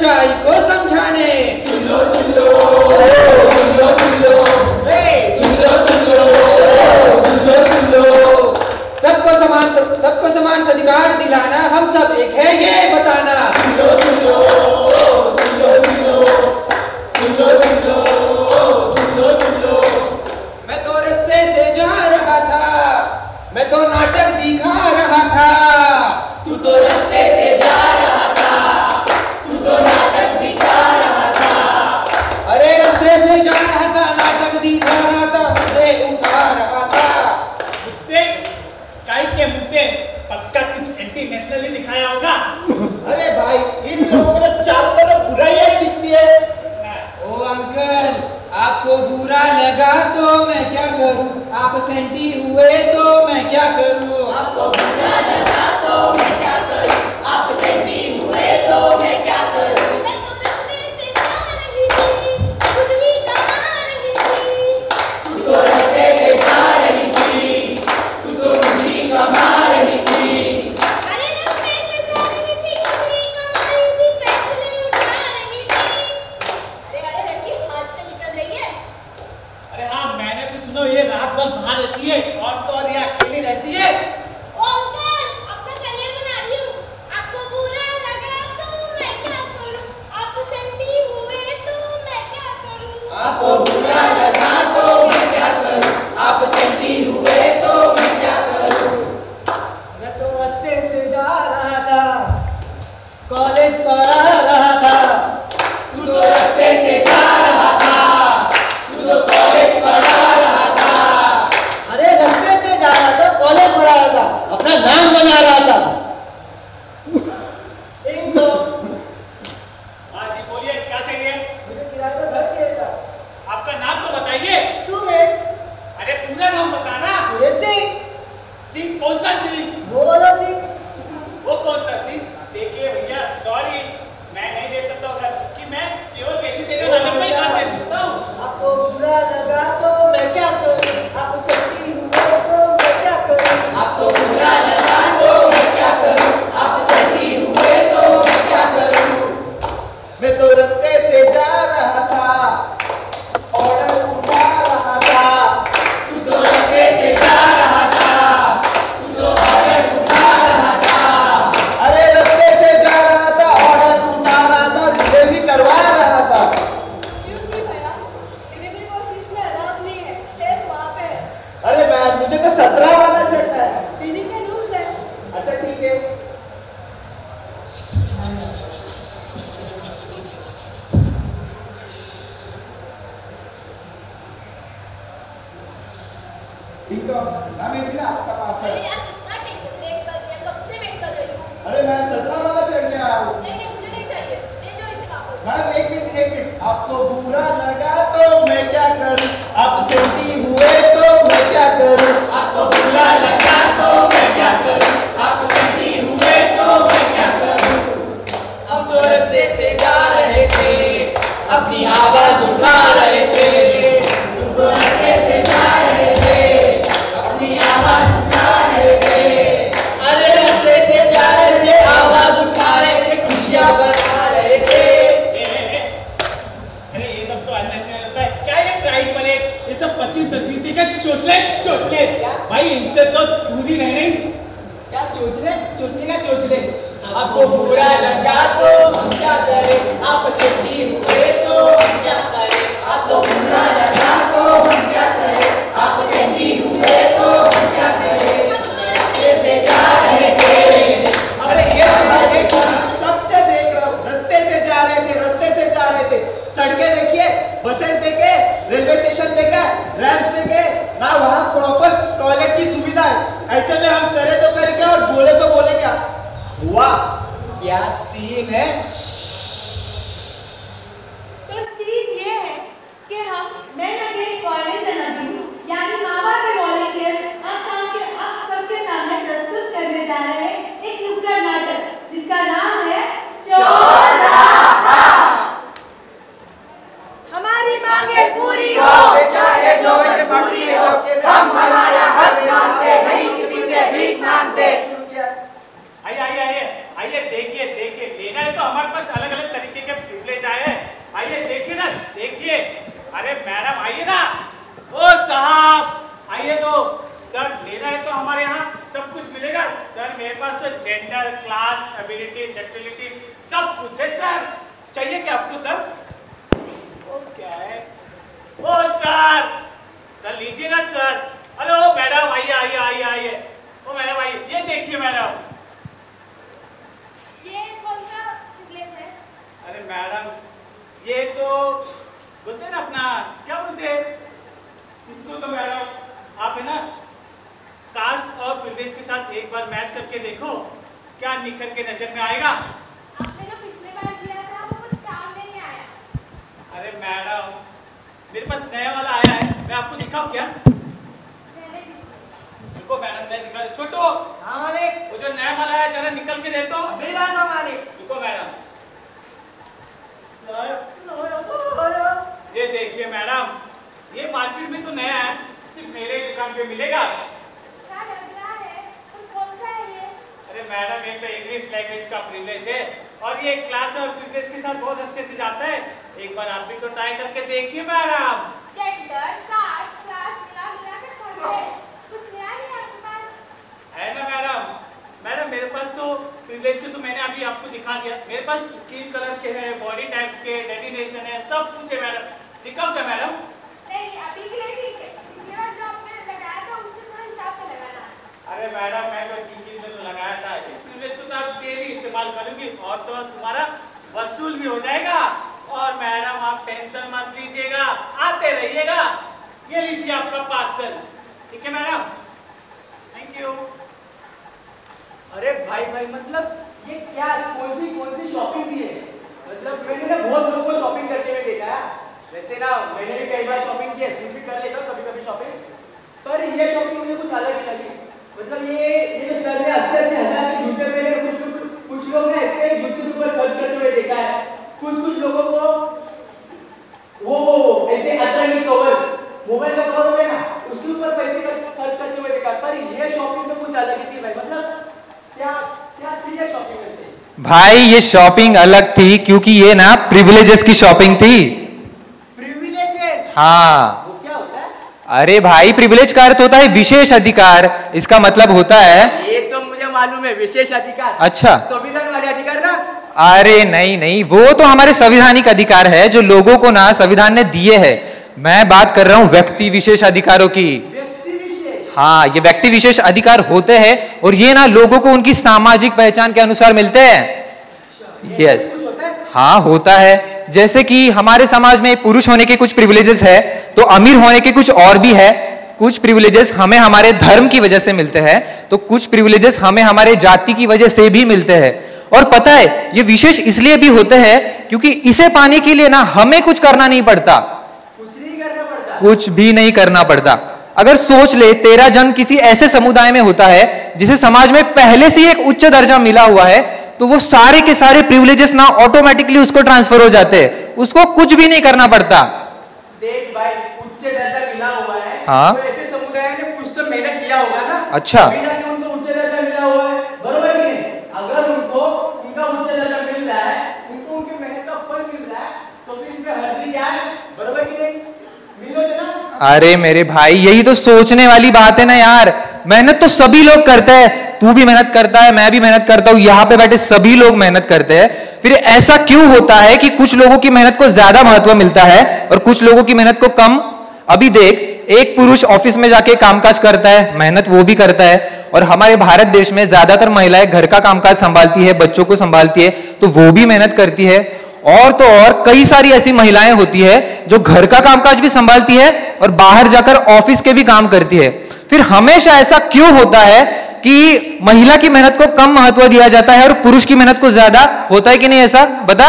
सच्चाई को समझाने। सुन लो सुन लो सुन लो सुन लो सुन लो सुन लो सुन लो सुन लो। सबको समान अधिकार दिलाना, हम सब एक है ये बताना। सुन लो सुन लो सुन लो सुन लो सुन लो सुन लो सुन लो सुन लो। मैं तो रास्ते से जा रहा था, मैं तो नाटक दिखा रहा था। तू तो रास्ते से जा रहा था, तू तो नाटक दिखा रहा था। अरे रास्ते से जा रहा था, नाटक दिखा रहा था, मुझे उठा रहा था। काय के मुद्दे पक्का कुछ एंटी नेशनल ही दिखाया होगा। अरे भाई इन लोगों को तो चारों तरफ बुराइयां ही दिखती है। ओ अंकल, आपको बुरा लगा तो मैं क्या करूं, आप सेंटी हुए तो मैं क्या करूं। आपको बुरा लगा तो मैं क्या करूं, आप सेंटी हुए तो मैं क्या करूं। मैं तो रास्ते से जा रही थी, खुद ही कमा रही थी। तू तो रास्ते से जा रही थी, तू तो खुद ही कमा रही थी। अरे रास्ते से जा रही थी, खुद ही कमा रही थी, फैसले उठा रही थी। अरे लड़की हाथ से निकल रही है। अरे हाँ, मैंने तो सुना ये रात भर बाहर रहती है और तो और ये अकेली रहती है। ओ अंकल, अपना करियर बना रही हूँ। आपको बुरा लगा तो मैं क्या करूँ, आप सेंटी हुए तो मैं क्या करूँ। आपको बुरा लगा तो मैं क्या करूं, आप सेंटी हुए तो मैं क्या करूं। मैं तो रास्ते से जा रहा था, कॉलेज पढ़ा रहा था। तू तो रास्ते से जा रहा था, तू तो कॉलेज पढ़ा रहा था। अरे रास्ते से जा रहा था, कॉलेज पढ़ा रहा था, अपना नाम बना रहा था। एक तो हाँ जी बोलिए, क्या चाहिए? मुझे किराए पर घर चाहिए था। आपका नाम तो बताइए। सुरेश। अरे पूरा नाम बताना। सुरेश सिंह। सिंह कौन सा सिंह? वो वाला सिंह। वो कौन सा सिंह? देखिए भैया, सॉरी मैं नहीं दे सकता हूँ क्योंकि मैं प्योर वेजिटेरियन नाटक में ही काम दे सकता हूँ। आपको बुरा लगा तो मैं क्या करूं, आप सेंटी हुए तो मैं क्या करूं। आपको बुरा लगा तो मैं क्या करूं, आप सेंटी हुए तो मैं क्या करूं। मैं तो रास्ते से जा रहा था, ऑर्डर उठा रहा था। तू तो रास्ते से जा रहा था, तू तो ऑर्डर उठा रहा था। अरे रास्ते से जा रहा था, ऑर्डर उठा रहा था, डिलीवरी करवा रहा था। क्यों भैया, डिलीवरी ऑफिस में अलाउ नहीं है, स्टेज वहाँ पे है। अरे मैम, मुझे तो 17 वाला चढ़ना है। बिल्डिंग के रूल्स है। अच्छा ठीक है। ठीक है मैम, ये ना आपका पास है। अरे यार कितना वेट कर रही है, कब से वेट कर रही हूँ। अरे मैम 17 वाला चढ़ गया हूँ। नहीं मुझे नहीं चाहिए, ले जाओ इसे वापस। मैम एक मिनट। आपको बुरा लगा तो मैं क्या करूं, आप सेंटी हुए तो मैं क्या करूं। आपको बुरा लगा तो मैं क्या करूं, आप सेंटी हुए तो मैं क्या करूं। हम तो रास्ते से जा रहे थे, अपनी आवाज उठा रहे थे। तुम तो रास्ते से जा रहे थे, अपनी आवाज उठा रहे थे। अरे रास्ते से जा रहे थे, आवाज उठा रहे थे, खुशियां बना रहे थे। अरे ये सब तो अननेचुरल होता है। क्या ये प्राइड परेड, ये सब पश्चिम संस्कृति के चोचले भाई, इनसे तो दूर ही रह रही। क्या चोचले का चोचले। आपको बुरा लगा तो हम क्या करें, आप सेंटी हुए तो हम क्या करें। आपको बुरा लगा तो हम क्या करें, आप सेंटी हुए तो हम क्या करें। रास्ते से जा रहे थे। अरे ये कब से देख रहा हूँ, रास्ते से जा रहे थे, रास्ते से जा रहे थे। सड़कें देखिए, बसेस देखे, रेलवे स्टेशन देखा, रैम्प देखे ना, वहाँ प्रॉपर टॉयलेट की सुविधा है। ऐसे में हम करे तो करें क्या और बोले तो बोले क्या। वाह क्या सीन है। तो सीन ये है कि हम मैं अगेंस्ट वायलेंस एंड अब्यूज यानी मावा के वॉलंटियर आप सबके सामने प्रस्तुत करने जा रहे हैं एक नुक्कड़ नाटक जिसका नाम है चौराहा। हमारी मांगे पूरी हो, चाहे जो मजबूरी हो, हम हमारा हक मांगते, नहीं किसी से भीख मांगते। आइए देखिए, लेना है तो हमारे पास तो सर लेना है तो हमारे यहाँ सब कुछ मिलेगा सर। मेरे पास तो जेंडर, क्लास, एबिलिटी, सेक्सुअलिटी सब कुछ है सर। चाहिए क्या आपको सर? वो क्या है? ओ सर लीजिए ना सर। हेलो मैडम, आइए आइए आइए आइए। ओ मैडम आइए, ये देखिए मैडम। ये कौन सा प्रिविलेज है? अरे मैडम ये तो बोलते हैं ना अपना, क्या बोलते हैं इसको तो मैडम, आप है ना कास्ट और प्रिविलेज के साथ एक बार मैच करके देखो, क्या निकल के नजर में आएगा। आपने जो पिछले बार किया था वो कुछ काम में नहीं आया। अरे मैडम मेरे पास नया वाला आया है, मैं आपको दिखाऊं क्या? रुको मैडम मैं दिखा। छोटू, हाँ मालिक। वो जो नया वाला है जरा निकल के दे तो। अभी लाना मालिक। रुको मैडम, ये देखिए मैडम, ये मार्केट में तो नया है, सिर्फ मेरे दुकान पे मिलेगा। क्या लग रहा है? तो कौन सा है ये? अरे मैडम एक तो इंग्लिश लैंग्वेज का प्रिविलेज है और ये क्लास और प्रिविलेज के साथ बहुत अच्छे से जाता है। एक बार आप भी तो ट्राई करके देखिए मैडम। जेंडर, कास्ट, क्लास मिला के कुछ नया नहीं आपके पास है ना मैडम? मैडम मेरे पास तो प्रिविलेज के तो मैंने अभी आपको दिखा दिया। मेरे पास स्किन कलर के है, बॉडी टाइप्स के, डेफिनेशन है, सब कुछ है मैडम। दिखाओ क्या मैडम? नहीं, अभी के लिए ठीक है। पिछली बार जो आपने लगाया था उससे थोड़ा हिसाब से लगाना। अरे मैडम मैं तो 3 दिन में लगाया था। इस प्रिविलेज को तो आप डेली इस्तेमाल करूंगी और तो और तुम्हारा वसूल भी हो जाएगा। और मैडम आप टेंशन मत लीजिएगा, आते रहिएगा। ये लीजिए आपका पार्सल। ठीक है मैडम, थैंक यू। अरे भाई मतलब ये क्या कौन सी शॉपिंग दी है? मतलब मैंने ना बहुत लोगों को शॉपिंग करते हुए देखा है। वैसे ना मैंने भी कई बार शॉपिंग की है, फिर भी कर लेता हूँ कभी शॉपिंग। पर ये शॉपिंग मुझे कुछ अलग ही लगी। मतलब ये जो सर ने 80-80 हजार के जूते पहने, कुछ लोग ने ऐसे जूते के ऊपर खर्च करते हुए देखा है। कुछ लोगों को वो ऐसे अतरंगी कवर, मोबाइल का कवर होता है ना, उसके ऊपर पैसे खर्च करते हुए देखा। पर ये शॉपिंग तो कुछ अलग ही थी भाई। मतलब क्या थी ये शॉपिंग में? भाई ये शॉपिंग अलग थी क्योंकि ये ना प्रिविलेजेस की शॉपिंग थी। प्रिविलेजेस? हाँ। वो क्या होता है? अरे भाई प्रिविलेज का अर्थ होता है विशेष अधिकार। इसका मतलब होता है, ये तो मुझे मालूम है, विशेष अधिकार। अच्छा। संविधान वाले अधिकार ना? अरे नहीं, वो तो हमारे संवैधानिक अधिकार है जो लोगों को ना संविधान ने दिए हैं। मैं बात कर रहा हूँ व्यक्ति विशेष अधिकारों की। व्यक्ति विशेष? हाँ, ये व्यक्ति विशेष अधिकार होते हैं और ये ना लोगों को उनकी सामाजिक पहचान के अनुसार मिलते हैं। यस, हाँ होता है। जैसे कि हमारे समाज में पुरुष होने के कुछ प्रिविलेजेस है, तो अमीर होने के कुछ और भी है। कुछ प्रिविलेजेस हमें हमारे धर्म की वजह से मिलते हैं, तो कुछ प्रिविलेजेस हमें हमारे जाति की वजह से भी मिलते हैं। और पता है ये विशेष इसलिए भी होते हैं क्योंकि इसे पाने के लिए ना हमें कुछ करना नहीं पड़ता। कुछ नहीं करना पड़ता? कुछ भी नहीं करना पड़ता। अगर सोच ले, तेरा जन्म किसी ऐसे समुदाय में होता है जिसे समाज में पहले से एक उच्च दर्जा मिला हुआ है, तो वो सारे के सारे प्रिविलेजेस ना ऑटोमेटिकली उसको ट्रांसफर हो जाते हैं, उसको कुछ भी नहीं करना पड़ता। देख भाई, उच्च दर्जा मिला हुआ है, हाँ। तो ऐसे समुदाय ने कुछ तो मेहनत किया होगा ना। अच्छा। बिना कि उनको उच्च दर्जा मिला हुआ है, बरोबर कि नहीं? अगर उनको उनका उच्च दर्जा मिल रहा है, उनको उनकी मेहनत का फल मिल रहा है, तो फिर इनका हर्जी क्या है? बरोबर कि नहीं? मिलो ना। अरे मेरे भाई यही तो सोचने वाली बात है ना यार। मेहनत तो सभी लोग करते हैं, तू भी मेहनत करता है, मैं भी मेहनत करता हूं, यहाँ पे बैठे सभी लोग मेहनत करते हैं। फिर ऐसा क्यों होता है कि कुछ लोगों की मेहनत को ज्यादा महत्व मिलता है और कुछ लोगों की मेहनत को कम? अभी देख, एक पुरुष ऑफिस में जाके कामकाज करता है, मेहनत वो भी करता है, और हमारे भारत देश में ज्यादातर महिलाएं घर का कामकाज संभालती है, बच्चों को संभालती है, तो वो भी मेहनत करती है। और तो और कई सारी ऐसी महिलाएं होती है जो घर का कामकाज भी संभालती है और बाहर जाकर ऑफिस के भी काम करती है। फिर हमेशा ऐसा क्यों होता है कि महिला की मेहनत को कम महत्व दिया जाता है और पुरुष की मेहनत को ज्यादा? होता है कि नहीं ऐसा? बता।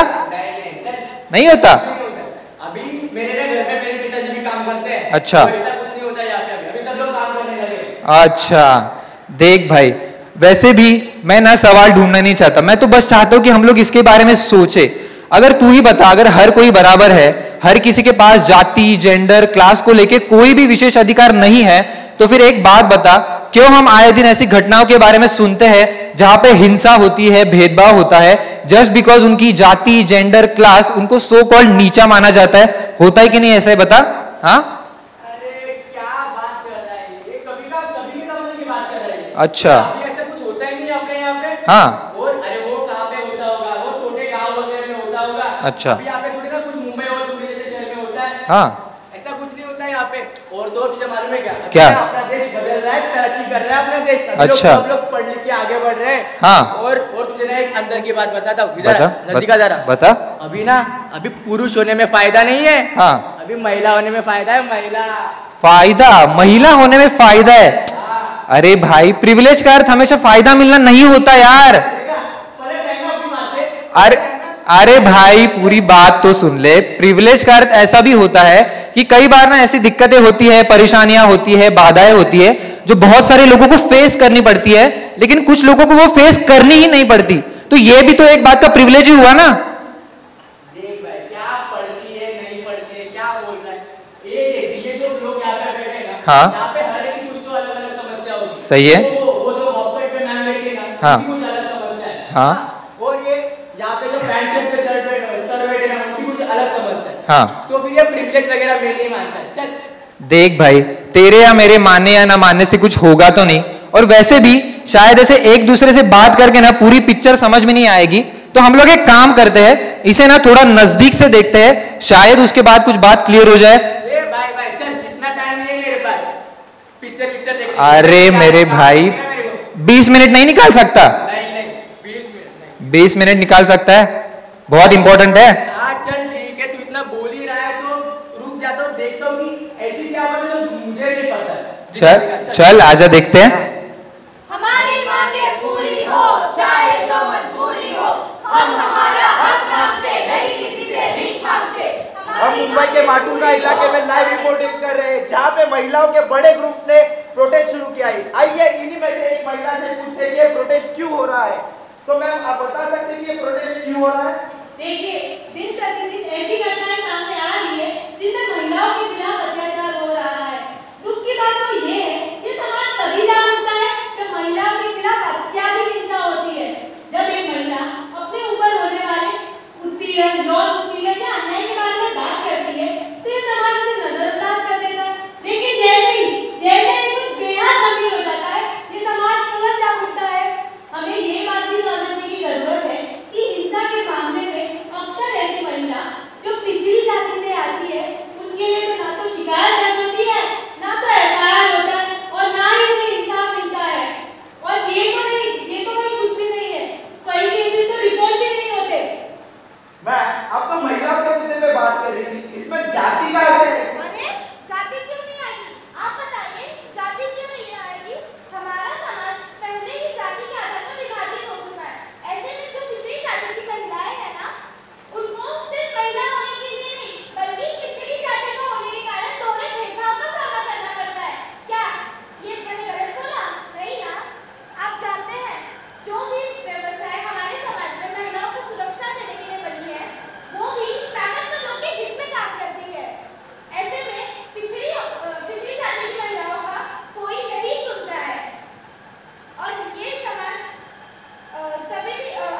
नहीं होता। अभी मेरे घर में मेरे पिताजी भी काम करते हैं। अच्छा। तो ऐसा कुछ नहीं होता यहाँ पे। अभी सब लोग काम करने लगे। अच्छा देख भाई, वैसे भी मैं ना सवाल ढूंढना नहीं चाहता, मैं तो बस चाहता हूं कि हम लोग इसके बारे में सोचे। अगर तू ही बता, अगर हर कोई बराबर है, हर किसी के पास जाति, जेंडर, क्लास को लेके कोई भी विशेष अधिकार नहीं है, तो फिर एक बात बता, क्यों हम आए दिन ऐसी घटनाओं के बारे में सुनते हैं जहां पे हिंसा होती है, भेदभाव होता है, जस्ट बिकॉज उनकी जाति, जेंडर, क्लास, उनको सो कॉल्ड नीचा माना जाता है? होता है कि नहीं ऐसा? बता। हाँ अरे क्या बात कर रहा है ये? कभी अच्छा। अभी ऐसा कुछ होता ही नहीं है अपने यहाँ पे। हाँ। और अरे वो कहाँ पे होता होगा, वो छोटे गांव वगैरह में होता होगा। अच्छा। अभी यहाँ पे थोड़ी ना कुछ मुंबई और पुणे जैसे शहर में होता है। हाँ। ऐसा कुछ नहीं होता है यहाँ पे। और तो तुझे मालूम है क्या? अभी क्या? ना अपना देश बदल रहा है, तरक्की कर रहा है अपना देश। अभी अच्छा। सब लोग पढ़ लिख के आगे बढ़ रहे हैं। हाँ। और तुझे ना एक अंदर की बात बताता हूँ। बता, नजीका जरा बता। अभी ना अभी पुरुष होने में फायदा नहीं है। हाँ। अभी महिला होने में फायदा है। फायदा, महिला होने में फायदा है। अरे भाई, प्रिविलेज का अर्थ हमेशा फायदा मिलना नहीं होता यार। अरे भाई, पूरी बात तो सुन ले। प्रिविलेज का अर्थ ऐसा भी होता है कि कई बार ना ऐसी दिक्कतें होती है, परेशानियां होती है, बाधाएं होती है जो बहुत सारे लोगों को फेस करनी पड़ती है, लेकिन कुछ लोगों को वो फेस करनी ही नहीं पड़ती। तो ये भी तो एक बात का प्रिविलेज ही हुआ ना। देख भाई, क्या पढ़ती है नहीं पढ़ती है, क्या बोल रहा है। ये जो लोग यहाँ पे बैठे हैं ना, हाँ। यहाँ पे हर एक की कुछ तो अलग अलग समस्या होगी। सही है। वो जो ऑपरेट पे मैम बैठी है ना, हाँ। उनकी कुछ अलग समस्या है। हाँ। और ये यहाँ पे जो पैंट शर्ट पे सर बैठे हैं, उनकी कुछ अलग समस्या है। हाँ। तो फिर ये प्रिविलेज वगैरह मैं नहीं मानता। चल देख भाई, तेरे या मेरे मानने या ना मानने से कुछ होगा तो नहीं, और वैसे भी शायद ऐसे एक दूसरे से बात करके ना पूरी पिक्चर समझ में नहीं आएगी। तो हम लोग एक काम करते हैं, इसे ना थोड़ा नजदीक से देखते हैं, शायद उसके बाद कुछ बात क्लियर हो जाए। भाई चल, इतना टाइम नहीं है मेरे पास पिक्चर देखने। अरे मेरे भाई, 20 मिनट नहीं निकाल सकता? नहीं 20 मिनट। 20 मिनट निकाल सकता है, बहुत इंपॉर्टेंट है। हाँ चल ठीक है, तू इतना बोल ही रहा है तो रुक जाता हूँ, देखता हूँ कि ऐसी क्या बात है जो मुझे नहीं पता। चल आजा देखते हैं। हमारी मांगे पूरी हो, चाहे जो मजबूरी हो, हम हमारा हक मांगते, नहीं किसी से भीख मांगते। हम मुंबई के माटुंगा इलाके में लाइव रिपोर्टिंग कर रहे हैं, जहाँ पे महिलाओं के बड़े ग्रुप ने प्रोटेस्ट शुरू किया है। आइए इन्हीं में से एक महिला से पूछते हैं कि ये प्रोटेस्ट क्यों हो रहा है। तो मैम, आप बता सकते हैं कि ये प्रोटेस्ट क्यों हो रहा है? देखिए, दिन प्रतिदिन ऐसी घटनाएं सामने आ रही है जिसमें महिलाओं के खिलाफ अत्याचार हो रहा है। दुख की बात तो ये है कि समाज तभी जाग उठता है जब महिलाओं के खिलाफ अत्याधिक हिंसा होती है। जब एक महिला अपने ऊपर होने वाले उत्पीड़न, यौन उत्पीड़न या अन्याय के बारे में बात करती है तो ये समाज उसे नजरअंदाज कर देता है। लेकिन जैसे ही कुछ बेहद गंभीर हो जाता है, ये समाज तुरंत जाग उठता है। हमें ये बात भी समझने की जरूरत है कि हिंसा के मामले में अक्सर ऐसी महिला जो पिछड़ी जाति से आती है, उनके लिए तो ना तो शिकायत दर्ज होती है, ना तो एफआईआर होता है, और ना ही उन्हें इंसाफ मिलता है। और ये तो कोई कुछ भी नहीं है, कई केसेस तो रिपोर्ट भी नहीं होते। मैं अब तो महिलाओं के मुद्दे पे बात कर रही थी, इसमें जाति का असर है। अरे जाति क्यों नहीं आएगी? आप बताइए, जाति क्यों नहीं आएगी? हमारा समाज पहले ही जाति के आधार पर विभाजित हो चुका है। ऐसे में जो पिछड़ी जाति की महिलाएं हैं ना, उनको सिर्फ महिला होने के लिए नहीं, बल्कि पिछड़ी जाति का होने के कारण दोहरे भेदभाव का सामना करना पड़ता है। क्या ये मैंने गलत बोला? नहीं ना? आप जानते हैं, जो भी व्यवस्थाएं हमारे समाज में महिलाओं को सुरक्षा देने के लिए बनी है, वो भी ताकतवर लोग के हित में काम करती है। ऐसे में पिछड़ी जाति की महिलाओं का कोई नहीं सुनता है, और ये समाज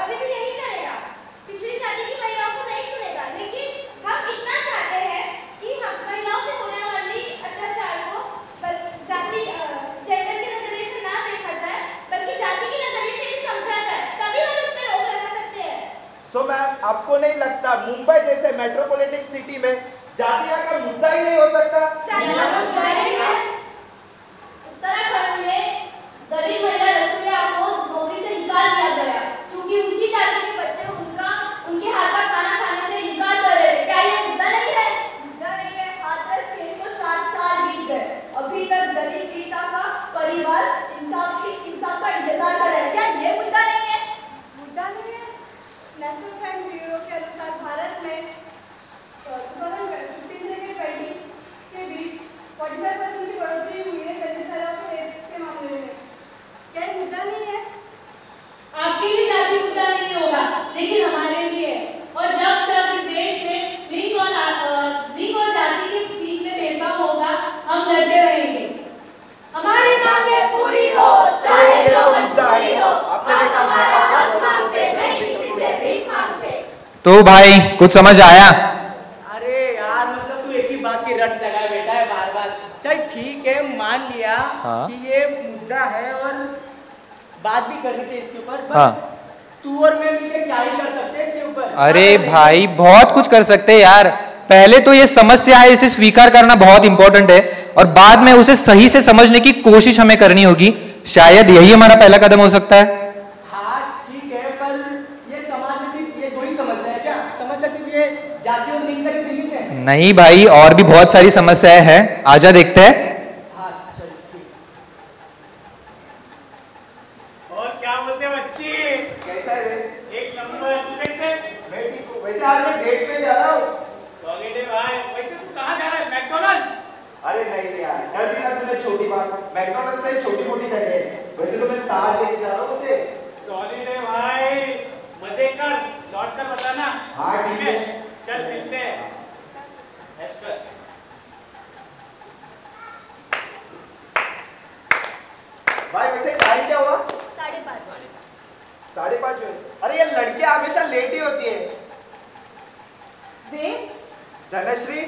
अभी भी यही करेगा, पिछड़ी जाति की महिलाओं को नहीं सुनेगा। लेकिन हम इतना चाहते हैं कि हम महिलाओं से होने वाली अत्याचार को जाति जेंडर के नजरिए से ना देखा जाए, बल्कि जाति के नजरिए से भी समझा जाए, तभी हम इसमें रोक लगा सकते हैं। सो मैम, आपको नहीं लगता मुंबई जैसे मेट्रोपॉलिटन सिटी में जातियां का मुद्दा ही नहीं हो सकता? उत्तराखंड में दलित महिला रसोइया को नौकरी से निकाल दिया गया क्योंकि ऊंची जाति के बच्चे उनके हाथ का खाना खाने से इनकार कर रहे थे। क्या ये मुद्दा नहीं है? मुद्दा नहीं है। आदर्श केस को 7 साल बीत गए, अभी तक दलित पीड़िता का परिवार इंसाफ का इंतजार कर रहा है। क्या ये मुद्दा नहीं है? मुद्दा नहीं है। नेशनल क्राइम ब्यूरो के अनुसार भारत में 2015 से 2020 के बीच 45% की बढ़ोतरी हुई है दलित महिलाओं के मामले में। क्या ये मुद्दा नहीं है? आपके लिए जाति मुद्दा नहीं होगा, लेकिन हमारे लिए। और जब तक इस देश में लिंग और जाति के बीच में भेदभाव होगा, हम लड़ते रहेंगे। हमारी मांगे पूरी हो, चाहे जो मजबूरी हो, हम हमारा हक मांगते, नहीं किसी से भीख मांगते। तो भाई कुछ समझ आया? अरे यार, मतलब तू एक ही बात की रट लगाए बैठा है बार बार। चल ठीक है, मान लिया हाँ। कि ये मुद्दा है और बात भी करनी चाहिए इसके ऊपर, पर हाँ। तू और मैं मिलकर क्या ही कर सकते हैं इसके ऊपर? अरे क्या कर सकते भाई हैं? बहुत कुछ कर सकते हैं यार। पहले तो ये समस्या है, इसे स्वीकार करना बहुत इंपॉर्टेंट है, और बाद में उसे सही से समझने की कोशिश हमें करनी होगी। शायद यही हमारा पहला कदम हो सकता है। हाँ ठीक है, पर ये समाज में सिर्फ ये दो ही समस्या है क्या? समझ सकते हो, ये जाति और लिंग तक सीमित है? नहीं भाई, और भी बहुत सारी समस्याएं हैं, आजा देखते हैं। हाँ चल ठीक। और क्या बोलते हैं बच्ची? कैसा है रे? एक नंबर। कैसे? मैं ठीक हूँ। वैसे आज मैं डेट पे जा रहा हूँ। सॉलिड है भाई। वैसे तू कहाँ जा रहा है? मैकडॉनल्ड्स? अरे नहीं यार, कर दी ना तूने छोटी बात। मैकडॉनल्ड्स में छोटी मोटी जगह है। वैसे तो मैं ताज लेके जा रहा हूँ उसे। सॉलिड है भाई। मजे कर, लौट कर बताना। हाँ, ठीक है। चल मिलते हैं। ऐश कर। भाई वैसे टाइम क्या हुआ? 5:30। 5:30 हुए। अरे ये लड़कियां हमेशा लेट ही होती है। वे धनश्री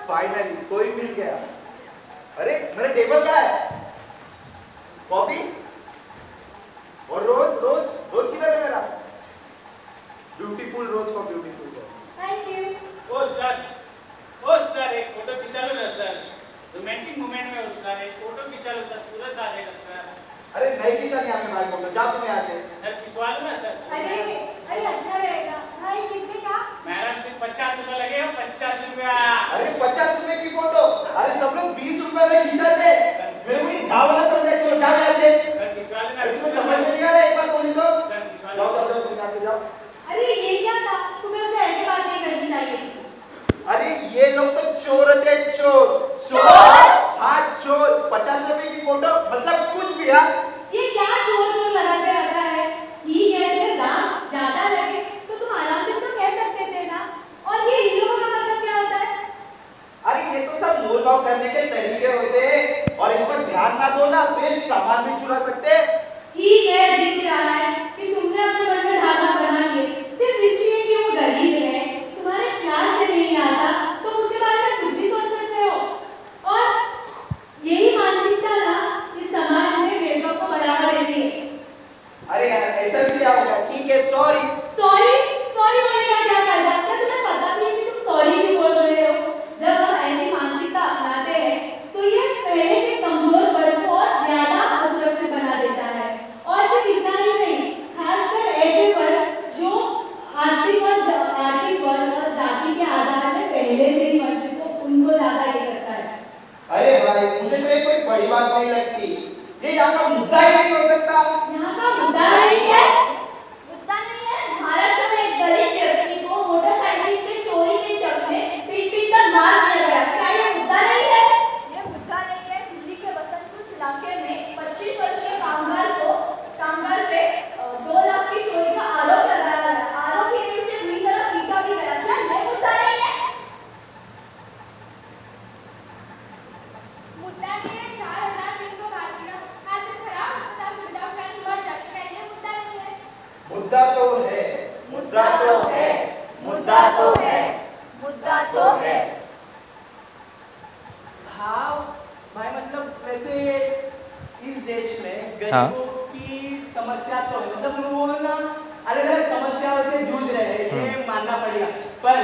फाइनली कोई मिल गया। अरे मेरा टेबल कहाँ है? कॉफी और रोज रोज रोज किधर है मेरा? Beautiful rose for beautiful girl. Thank you. ओ सर एक फोटो खिंचा लो ना सर। रोमांटिक मोमेंट में सर एक फोटो खिंचा लो सर, तुरंत आ जाएगा सर। अरे नहीं खींचा यहाँ पे भाई फोटो, जा तुम यहाँ से। सर खिंचवा लो ना सर। अरे अरे अच्छा रहेगा भाई। कितने का? मैडम सिर्फ 50 रुपए लगेगा, 50 रुपया। अरे 50 रुपए की फोटो? अरे सब लोग 20 रुपए में खींचाते। मेरे को ये गाँव वाला समझे, चलो जा यहाँ से। सर खिंचवा लेना। अरे तुमको समझ में नहीं आ रहा, एक बार बोली तो। सर खिंचवा जाओ लो। जाओ जाओ, तुम यहाँ से जाओ। अरे ये क्या था? तुम्हें उसे ऐसे बात नहीं करनी चाहिए थी। अरे ये लोग तो चोर थे, चोर। चोर? हाँ चोर। 50 रुपए की फोटो मतलब कुछ भी। हाँ ये क्या चोर चोर लगा के रखा है? ठीक है, तुम्हें दाम ज्यादा लगे तो तुम आराम से तो कह सकते थे ना। और ये इन लोगों का मतलब क्या होता है? अरे ये तो सब मोल भाव करने के तरीके होते हैं, और इन पर ध्यान ना दो ना तो ये सामान भी चुरा सकते हैं। ठीक है, दिख रहा है कि तुमने अपने मन में धारणा बना ली सिर्फ इसलिए कि वो गरीब है, तुम्हारे ख्याल से नहीं आता, तुम उसके बारे में कुछ भी सोच सकते हो। और यही मानसिकता ना इस समाज में भेदभाव को बढ़ावा देती है। अरे यार ऐसा भी क्या होगा? ठीक है सॉरी। सॉरी सॉरी बोलने का क्या फायदा? क्या तुम्हें पता भी है कि तुम सॉरी क्यों बोल रहे हो? जब हम ऐसी मानसिकता अपनाते हैं तो ये पहले से कमजोर वर्ग को और ज्यादा असुरक्षित बना देता है। और सिर्फ इतना ही नहीं, खासकर ऐसे वर्ग जो आर्थिक वर्ग और जाति के आधार पर पहले से ही वंचित हो, उनको ज्यादा ये करता है। अरे भाई मुझे तो ये कोई बड़ी बात नहीं लगती। ये यहाँ का मुद्दा ही नहीं हो सकता। यहाँ का मुद्दा नहीं है। मुद्दा नहीं है। महाराष्ट्र में एक दलित व्यक्ति को मोटरसाइकिल के चोरी के शक में पीट कर मार दिया गया। क्या ये मुद्दा नहीं है? ये मुद्दा नहीं है। दिल्ली के बसंतपुर इलाके में 25 वर्षीय कामगार पे 2 लाख की चोरी का आरोप लगाया गया। आरोपी ने उसे बुरी तरह पीटा भी गया। क्या ये मुद्दा नहीं है? मुद्दा नहीं है। 4,300 भारतीय खराब अस्पताल सुविधा का निवार जाके ये मुद्दा नहीं है। मुद्दा तो है, मुद्दा तो है, मुद्दा तो है, मुद्दा तो है। हाँ भाई, मतलब वैसे इस देश में हाँ। गरीबों की समस्या तो है, मतलब वो ना अलग अलग समस्याओं से जूझ रहे हैं, ये मानना पड़ेगा। पर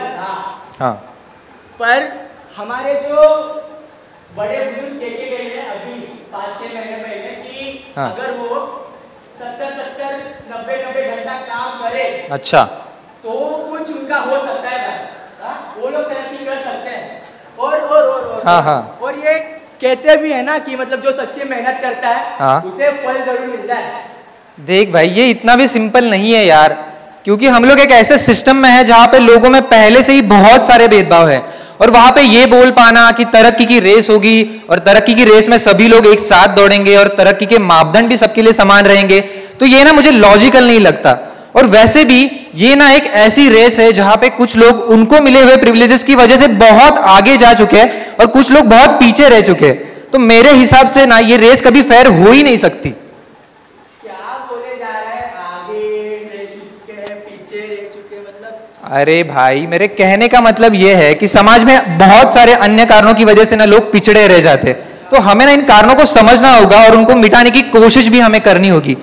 हाँ। पर हमारे जो बड़े बुजुर्ग कह के गए हैं अभी 5-6 महीने पहले कि हाँ। अगर वो 70-70, 90-90 घंटा काम करे अच्छा। तो कुछ उनका हो सकता है भाई। हाँ? वो लोग तरक्की कर सकते हैं। और हाँ, हाँ। और ये कहते भी है ना कि मतलब जो सच्ची मेहनत करता है हाँ। उसे फल जरूर मिलता है। देख भाई, ये इतना भी सिंपल नहीं है यार, क्योंकि हम लोग एक ऐसे सिस्टम में है जहां पे लोगों में पहले से ही बहुत सारे भेदभाव है, और वहां पे ये बोल पाना कि तरक्की की रेस होगी और तरक्की की रेस में सभी लोग एक साथ दौड़ेंगे और तरक्की के मापदंड भी सबके लिए समान रहेंगे, तो ये ना मुझे लॉजिकल नहीं लगता। और वैसे भी ये ना एक ऐसी रेस है जहां पे कुछ लोग उनको मिले हुए प्रिविलेजेस की वजह से बहुत आगे जा चुके हैं और कुछ लोग बहुत पीछे रह चुके हैं। तो मेरे हिसाब से ना ये रेस कभी फेयर हो ही नहीं सकती। क्या बोल पीछे रह चुके, मतलब अरे भाई, मेरे कहने का मतलब ये है कि समाज में बहुत सारे अन्य कारणों की वजह से ना लोग पिछड़े रह जाते, तो हमें ना इन कारणों को समझना होगा और उनको मिटाने की कोशिश भी हमें करनी होगी,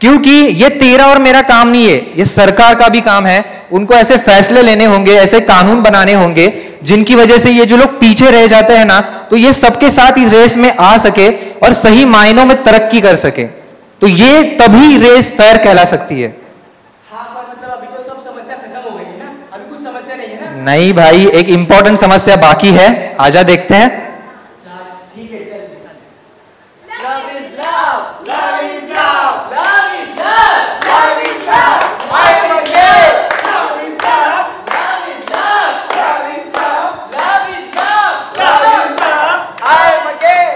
क्योंकि ये तेरा और मेरा काम नहीं है, ये सरकार का भी काम है। उनको ऐसे फैसले लेने होंगे, ऐसे कानून बनाने होंगे जिनकी वजह से ये जो लोग पीछे रह जाते हैं ना, तो ये सबके साथ इस रेस में आ सके और सही मायनों में तरक्की कर सके, तो ये तभी रेस फेयर कहला सकती है। हाँ, पर मतलब अभी तो सब समस्या खत्म हो गई है ना, अभी कुछ समस्या नहीं है ना? नहीं भाई, एक इंपॉर्टेंट समस्या बाकी है, आजा देखते हैं। ठीक है, चल। Love is love. Love is love. Love is love. Love is love. I am a girl. Love is love. Love is love. Love is love. Love is love. Love is love. I am a gay.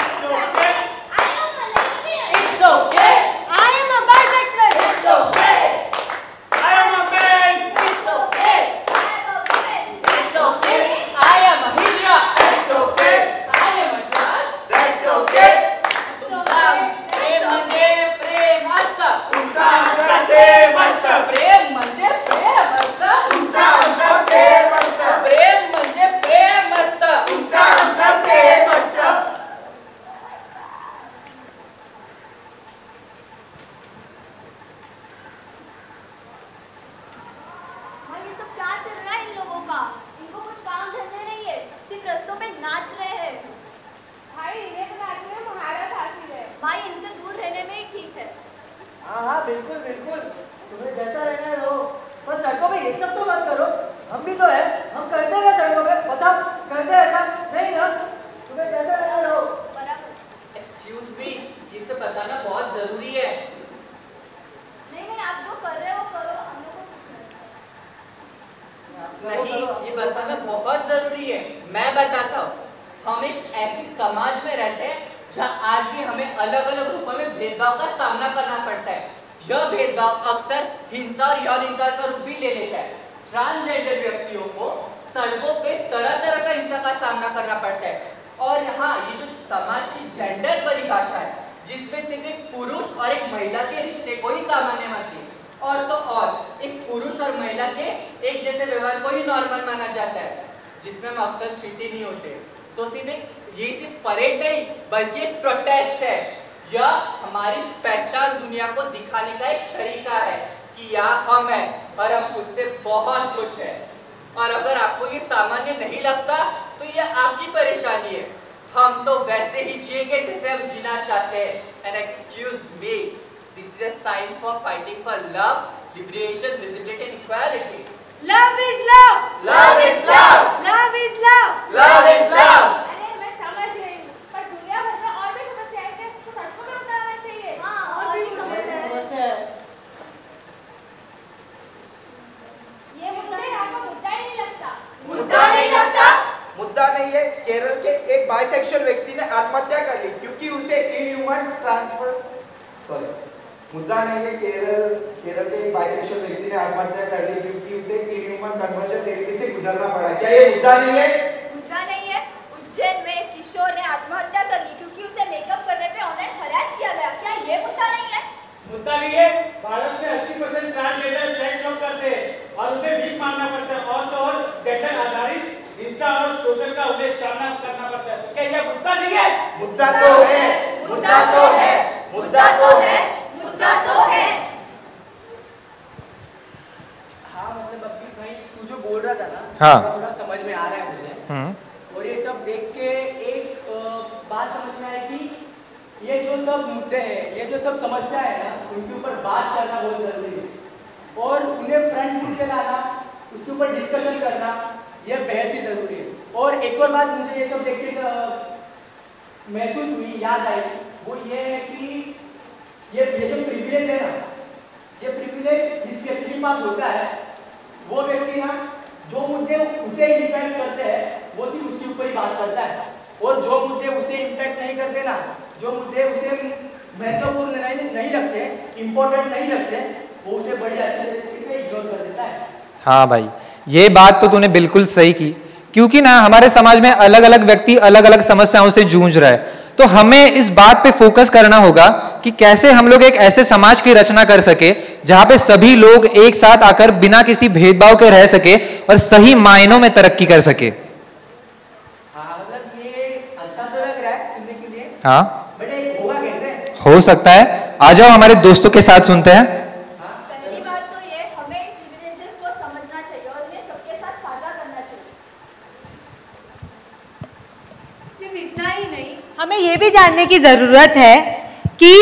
It's okay. I am a lesbian. It's okay. I am a bisexual. It's okay. I am a man. It's okay. I am a woman. It's okay. I am a hijra. It's okay. I am a trans. That's okay. प्रेम म्हणजे प्रेम असतं. तुमचा आमचा same असतं. प्रेम म्हणजे प्रेम असतं. तुमचा आमचा same असतं. प्रेम म्हणजे प्रेम असतं. तुमचा आमचा सेम असतं. भाई ये सब क्या चल रहा है इन लोगों का? इनको कुछ काम धंधे नहीं है, सिर्फ रस्तों पे नाच रहे हैं। भाई इन्हें तो नाचने में महारत हासिल है। भाई इनसे दूर रहने में ही ठीक है। हाँ, बिल्कुल बिल्कुल, तुम्हें जैसा रहना है रहो, पर सड़कों पे ये सब तो मत करो। हम भी तो है, हम करते हैं सड़कों पे, बताओ करते हैं ऐसा? नहीं ना, तुम्हें जैसा रहना रहो। बराबर। एक्सक्यूज मी, ये सब बताना बहुत जरूरी है। नहीं आप जो कर रहे हो करो, हम लोग को कुछ नहीं। नहीं, ये बताना बहुत जरूरी है। मैं बताता हूँ, हम एक ऐसी समाज में रहते हैं जहाँ आज भी हमें अलग अलग रूपों में भेदभाव का सामना करना पड़ता है। यह भेदभाव अक्सर हिंसा और यौन हिंसा का रूप भी ले लेता है। ट्रांसजेंडर व्यक्तियों को सड़कों पे तरह तरह का हिंसा का सामना करना पड़ता है। और यहाँ ये जो समाज की जेंडर परिभाषा है, जिसमें सिर्फ एक पुरुष और एक महिला के रिश्ते को ही सामान्य मानती है, और तो और एक पुरुष और महिला के एक जैसे व्यवहार को ही नॉर्मल माना जाता है, जिसमें हम अक्सर फिट ही नहीं होते। तो ये सिर्फ परेड नहीं बल्कि एक प्रोटेस्ट है। यह हमारी पहचान दुनिया को दिखाने का एक तरीका है कि यहाँ हम हैं और हम खुद से बहुत खुश हैं। और अगर आपको ये सामान्य नहीं लगता तो यह आपकी परेशानी है। हम तो वैसे ही जिएंगे जैसे हम जीना चाहते हैं। And excuse me, this is a sign for fighting for love, liberation, visibility and equality. Love is love. Love is love. Love is love. Love is love. अरे मैं समझ रही हूँ, पर दुनिया भर में और भी समस्याएं हैं तो सड़कों पे उतारना चाहिए। हाँ, और भी समस्या है। ये मुद्दा आपको मुद्दा ही नहीं लगता। मुद्दा नहीं लगता? मुद्दा नहीं है। केरल के एक बाइसेक्सुअल व्यक्ति ने आत्महत्या कर ली क्योंकि उसे इनह्यूमन ट्रांसफर मुद्दा नहीं है। केरल के एक बाइसेक्सुअल व्यक्ति ने आत्महत्या कर ली क्योंकि उसे इनह्यूमन कन्वर्जन थेरेपी से गुजरना पड़ा। क्या ये मुद्दा नहीं है? मुद्दा नहीं है। उज्जैन में एक किशोर ने आत्महत्या कर ली क्योंकि उसे मेकअप करने पे ऑनलाइन हरास किया गया। क्या ये मुद्दा नहीं है? मुद्दा नहीं है। भारत में 80% ट्रांसजेंडर सेक्स वर्क करते हैं और उन्हें भीख मांगना पड़ता है, और तो और जेंडर आधारित हिंसा और शोषण का उन्हें सामना करना पड़ता है। तो क्या यह मुद्दा नहीं है? मुद्दा तो है, मुद्दा तो है, मुद्दा तो है, मुद्दा तो है। हाँ, मतलब अभी भाई तू जो बोल रहा था ना, हाँ। थोड़ा समझ में आ रहा है मुझे। और ये सब देख के एक बात समझ में आई कि ये जो सब मुद्दे हैं, ये जो सब समस्या है ना, उनके ऊपर बात करना बहुत जरूरी है और उन्हें फ्रंट पे लाना, उसके ऊपर डिस्कशन करना, ये बेहद ही जरूरी है। और एक और बात मुझे ये सब देख के महसूस हुई, याद आई, वो ये है कि ये जो प्रिविलेज है ना, ये प्रिविलेज जिस व्यक्ति के पास होता है, वो व्यक्ति ना जो मुद्दे उसे इम्पैक्ट करते हैं वो सिर्फ उसके ऊपर ही बात करता है, और जो मुद्दे उसे इम्पैक्ट नहीं करते ना, जो मुद्दे उसे महत्वपूर्ण नहीं लगते, इम्पोर्टेंट नहीं लगते, वो उसे बड़ी अच्छे तरीके से इग्नोर कर देता है। हाँ भाई, ये बात तो तूने बिल्कुल सही की, क्योंकि ना हमारे समाज में अलग अलग व्यक्ति अलग अलग समस्याओं से जूझ रहा है। तो हमें इस बात पे फोकस करना होगा कि कैसे हम लोग एक ऐसे समाज की रचना कर सके जहां पे सभी लोग एक साथ आकर बिना किसी भेदभाव के रह सके और सही मायनों में तरक्की कर सके। हाँ, मतलब ये अच्छा तो लग रहा है सुनने के लिए। हाँ, बट ये होगा कैसे? हो सकता है। आ जाओ हमारे दोस्तों के साथ सुनते हैं। पहली बात तो ये हमें प्रिविलेजेस को समझना चाहिए और इन्हें सबके साथ साझा करना चाहिए। सिर्फ इतना ही नहीं, हमें ये भी जानने की जरूरत है कि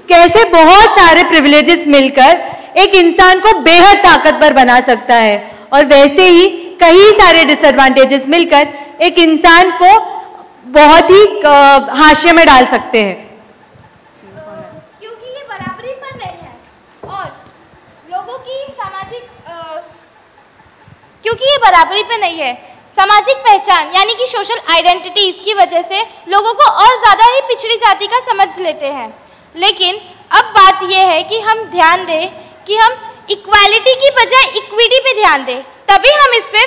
कैसे बहुत सारे प्रिविलेजेस मिलकर एक इंसान को बेहद ताकतवर बना सकता है और वैसे ही कई सारे डिसएडवांटेजेस मिलकर एक इंसान को बहुत ही हाशिए में डाल सकते हैं। क्योंकि ये बराबरी पर नहीं है और लोगों की क्योंकि ये बराबरी पे नहीं है, सामाजिक पहचान यानी कि सोशल आइडेंटिटी इसकी वजह से लोगों को और ज़्यादा ही पिछड़ी जाति का समझ लेते हैं। लेकिन अब बात यह है कि हम ध्यान दें कि हम इक्वालिटी की बजाय इक्विटी पे ध्यान दें, तभी हम इस पे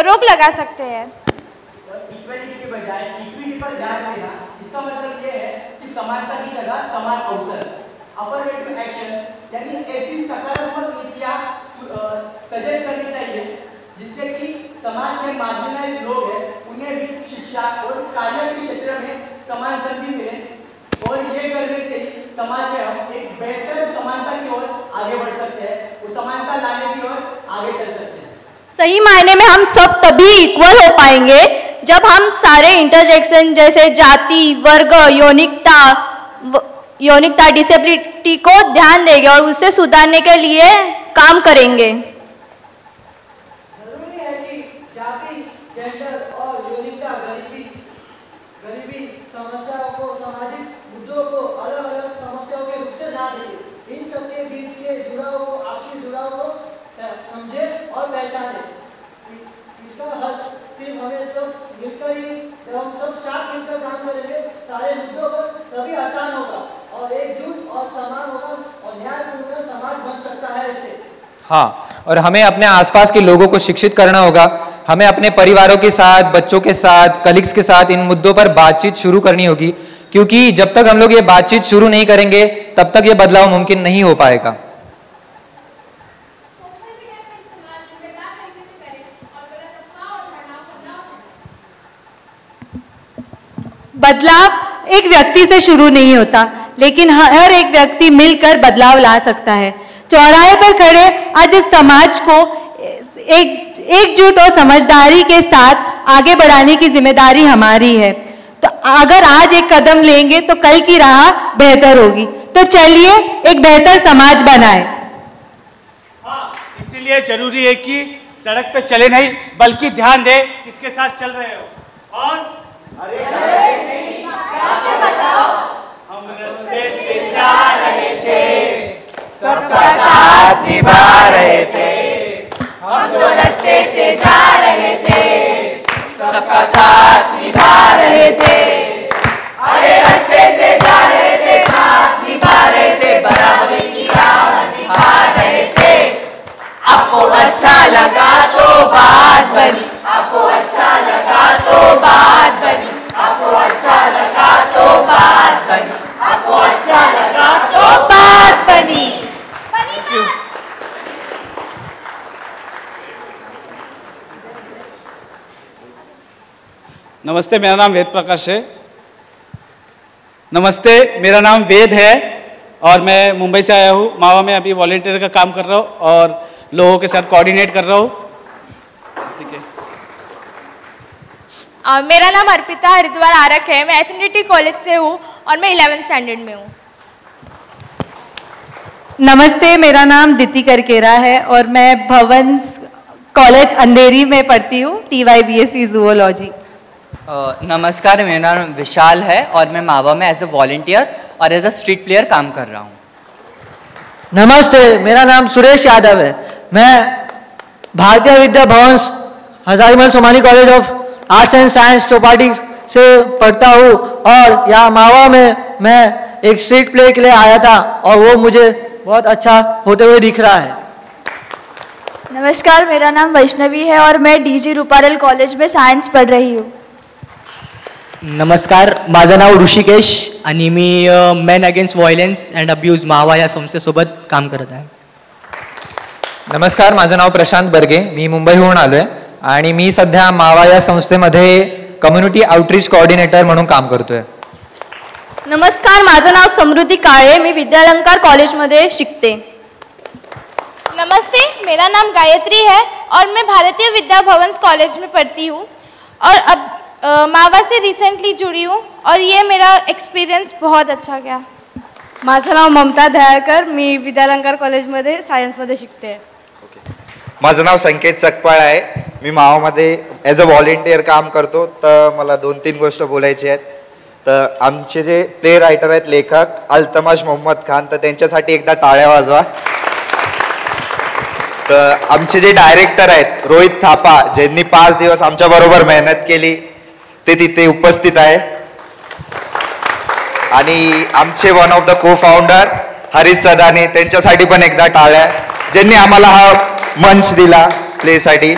रोक लगा सकते हैं। इक्वालिटी के बजाय इक्विटी पर ध्यान देना, इसका मतलब ये है कि समानता की जगह समान अवसर, अफर्मेटिव एक्शन यानी ऐसी सकारात्मक नीतियां सजेस्ट करनी चाहिए जिससे कि समाज के मार्जिनलाइज्ड लोग हैं उन्हें भी शिक्षा और कार्य के क्षेत्र में समान संधि मिले और ये करने से समाज में हम एक बेहतर समानता की ओर आगे बढ़ सकते हैं और समानता लाने की ओर आगे चल सकते हैं। सही मायने में हम सब तभी इक्वल हो पाएंगे जब हम सारे इंटरजेक्शन जैसे जाति, वर्ग, यौनिकता, डिसेबिलिटी को ध्यान देंगे और उसे सुधारने के लिए काम करेंगे। जरूरी है कि जाति, जेंडर और यौनिकता, गरीबी समस्याओं को, सामाजिक मुद्दों को अलग अलग समस्याओं के रूप से ना देखें। इन सबके बीच के जुड़ाव को, आपसी जुड़ाव को समझे और पहचाने। इसका हल सिर्फ हमें सब मिलकर ही, जब हम सब साथ मिलकर काम करेंगे सारे मुद्दों पर, तभी आसान होगा और एकजुट और समान होगा और न्यायपूर्ण समाज बन सकता है इससे। हाँ, और हमें अपने आसपास के लोगों को शिक्षित करना होगा। हमें अपने परिवारों के साथ, बच्चों के साथ, कलीग्स के साथ इन मुद्दों पर बातचीत शुरू करनी होगी, क्योंकि जब तक हम लोग ये बातचीत शुरू नहीं करेंगे तब तक ये बदलाव मुमकिन नहीं हो पाएगा। बदलाव एक व्यक्ति से शुरू नहीं होता, लेकिन हर एक व्यक्ति मिलकर बदलाव ला सकता है। चौराहे पर खड़े आज इस समाज को एकजुट और समझदारी के साथ आगे बढ़ाने की जिम्मेदारी हमारी है। तो अगर आज एक कदम लेंगे तो कल की राह बेहतर होगी। तो चलिए एक बेहतर समाज बनाए। हाँ, इसीलिए जरूरी है कि सड़क पे चले नहीं बल्कि ध्यान दे किसके साथ चल रहे हो। और हम रास्ते से जा रहे थे, सबका साथ निभा रहे थे, हम तो रास्ते से जा रहे थे, सबका साथ निभा रहे थे, अरे रास्ते से जा रहे थे, साथ निभा रहे थे, बराबरी की राह निभा रहे थे। आपको अच्छा लगा तो बात बनी, आपको अच्छा लगा तो बात बनी, आपको अच्छा लगा तो बात बनी, आपको अच्छा लगा तो बात बनी। नमस्ते, मेरा नाम वेद प्रकाश है। नमस्ते, मेरा नाम वेद है और मैं मुंबई से आया हूँ। मावा में अभी वॉलेंटियर का काम कर रहा हूँ और लोगों के साथ कोऑर्डिनेट कर रहा हूँ। ठीक है। मेरा नाम अर्पिता हरिद्वार आरक है। मैं एसएनडीटी कॉलेज से हूँ और मैं 11th स्टैंडर्ड में हूँ। नमस्ते, मेरा नाम दिति करकेरा है और मैं भवन कॉलेज अंधेरी में पढ़ती हूँ, TYBSc जूलॉजी। नमस्कार, मेरा नाम विशाल है और मैं मावा में एज ए वॉलंटियर और एज ए स्ट्रीट प्लेयर काम कर रहा हूँ। नमस्ते, मेरा नाम सुरेश यादव है। मैं Bharatiya Vidya Bhavan Hazarimal Somani college of arts and science Chowpatty से पढ़ता हूँ और यहाँ मावा में मैं एक स्ट्रीट प्ले के लिए आया था और वो मुझे बहुत अच्छा होते हुए दिख रहा है। नमस्कार, मेरा नाम वैष्णवी है और मैं DG रूपारेल कॉलेज में साइंस पढ़ रही हूँ। नमस्कार, माझं नाव ऋषिकेश आणि मी men against violence and abuse MAVA या संस्थेसोबत काम करत आहे. नमस्कार, माझं नाव प्रशांत बर्गे, मी मुंबईहून आलोय आणि मी सध्या मावा या संस्थेमध्ये कम्युनिटी आउटरीच कोऑर्डिनेटर म्हणून काम करतोय. नमस्कार, माझं नाव समृद्धी काळे, मी विद्यालंकार कॉलेजमध्ये शिकते. नमस्ते, मेरा नाम गायत्री है और मैं भारतीय विद्या भवन कॉलेज में पढ़ती हूँ और अब मावा से रिसेंटली जुड़ी हूँ और ये मेरा एक्सपीरियंस बहुत अच्छा गया. माझं नाव ममता दयाळकर, मी विद्यालंकार कॉलेजमध्ये सायन्समध्ये शिकते. माझं नाव संकेत सकपाळ आहे, मी मावामध्ये ॲज अ व्हॉलेंटियर काम करतो. तर मला 2-3 गोष्ट बोलायची आहेत. तर आमचे जे प्ले रायटर आहेत, लेखक अल्तमाश मोहम्मद खान, तर त्यांच्यासाठी एकदा टाळ्या वाजवा. तर आमचे जे डायरेक्टर आहेत रोहित थापा, ज्यांनी 5 दिवस आमच्याबरोबर मेहनत केली, ते तिथे उपस्थित आहे. आणि आमचे वन ऑफ द को फाउंडर हरीश सदाने, त्यांच्यासाठी पण एकदा टाळ्या, ज्यांनी आम्हाला हा मंच दिला प्लेसाठी.